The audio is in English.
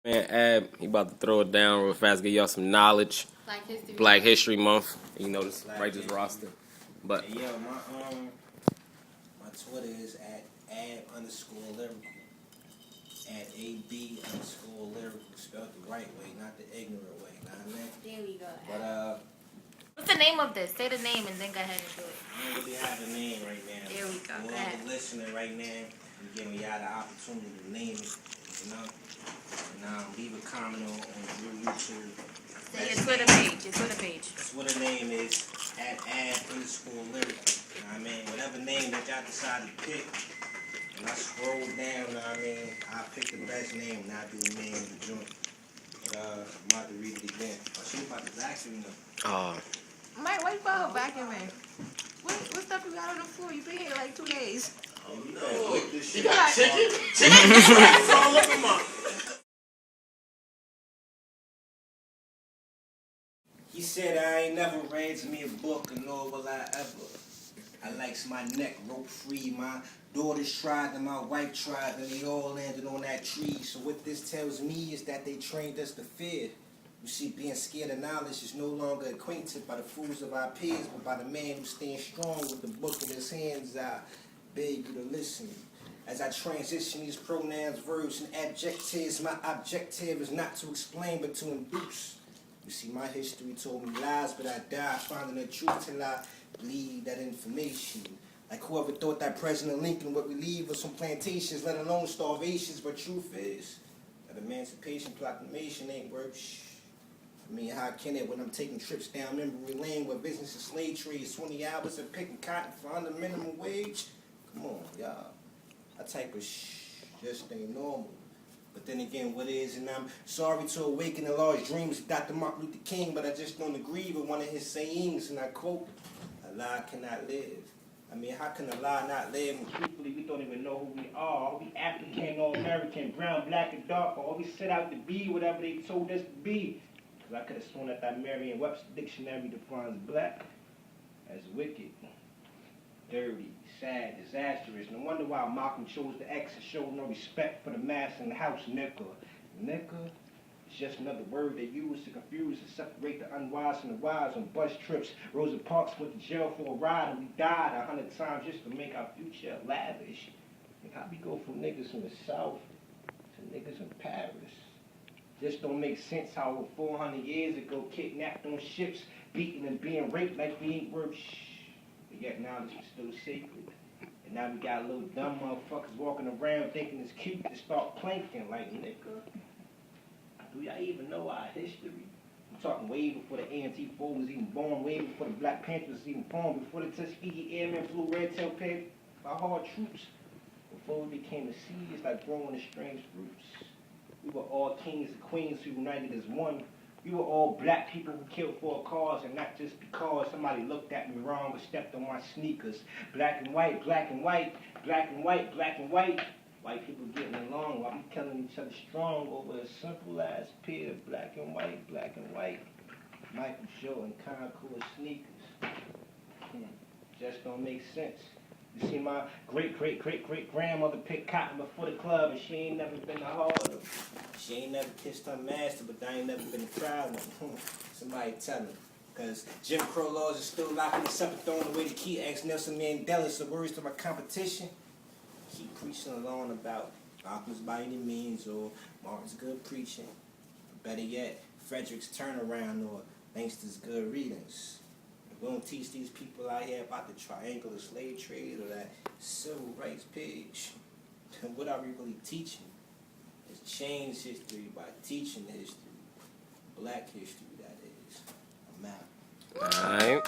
Man, Ab, he about to throw it down real fast, give y'all some knowledge. Black History Month. You know this righteous roster. But hey, yo, my Twitter is at @ab_lyrical. At @ab_lyrical. Spelled the right way, not the ignorant way. Know what I mean? There we go. But what's the name of this? Say the name and then go ahead and do it. I don't really have a name right now. There we go. Whoever listening right now, I'm giving y'all the opportunity to name it, you know. And leave a comment on your YouTube. Say your Twitter page. Your Twitter page. That's what the name is. At @ab_lyrical. You know what I mean? Whatever name that y'all decide to pick. And I scroll down, you know what I mean? I pick the best name and I do the name of the joint. But I'm about to read it again. Oh, she about to actually know. Mike, why you put her back in, man? What stuff you got on the floor? You been here like 2 days. Oh, you know, lick this shit. You got chicken? Chicken all over my... He said, I ain't never read me a book, and nor will I ever. I likes my neck rope free. My daughters tried and my wife tried, and they all landed on that tree. So what this tells me is that they trained us to fear. You see, being scared of knowledge is no longer acquainted by the fools of our peers, but by the man who stands strong with the book in his hands. I beg you to listen. As I transition these pronouns, verbs, and adjectives, my objective is not to explain, but to induce. You see, my history told me lies, but I died finding the truth till I believe that information. Like whoever thought that President Lincoln would relieve us from plantations, let alone starvations, but truth is that Emancipation Proclamation ain't worth shh. I mean, how can it when I'm taking trips down memory lane where business is slave trade, 20 hours of picking cotton for under minimum wage? Come on, y'all. That type of shh just ain't normal. But then again, what is, and I'm sorry to awaken the large dreams of Dr. Martin Luther King, but I just don't agree with one of his sayings, and I quote, a lie cannot live. I mean, how can a lie not live when truthfully we don't even know who we are? Are we African or American, brown, black, and dark, or are we set out to be whatever they told us to be? Because I could have sworn that Merriam-Webster dictionary defines black as wicked, dirty, sad, disastrous. No wonder why Malcolm chose the X and showed no respect for the mass in the house, nigga. Nigga is just another word they use to confuse and separate the unwise from the wise on bus trips. Rosa Parks went to jail for a ride and we died 100 times just to make our future lavish. And how we go from niggas from the South to niggas in Paris? Just don't make sense how over 400 years ago kidnapped on ships, beaten and being raped like we ain't worth shh. But yet now this is still sacred. And now we got little dumb motherfuckers walking around thinking it's cute to start planking like, nigga, do y'all even know our history? I'm talking way before the Antifa was even born, way before the Black Panthers was even formed, before the Tuskegee Airmen flew red-tail pig by hard troops, before we became a seed, it's like growing the strange roots. We were all kings and queens who united as one. We were all black people who killed for a cause, and not just because somebody looked at me wrong or stepped on my sneakers. Black and white, black and white, black and white, black and white. White people getting along while we killing each other strong over a simple ass pair of black and white, Michael Jordan Concord sneakers. Just don't make sense. You see, my great-great-great-great-grandmother picked cotton before the club, and she ain't never been a harder. She ain't never kissed her master, but I ain't never been a proud one. Somebody tell me. Because Jim Crow laws are still locking us up and throwing away the key. Ask Nelson Mandela, so words to my competition. Keep preaching along about Malcolm's by any means, or Martin's good preaching. Or better yet, Frederick's turnaround, or Langston's good readings. We don't teach these people out here about the triangular slave trade or that civil rights page. What are we really teaching? Is change history by teaching history. Black history, that is. I'm out. alright.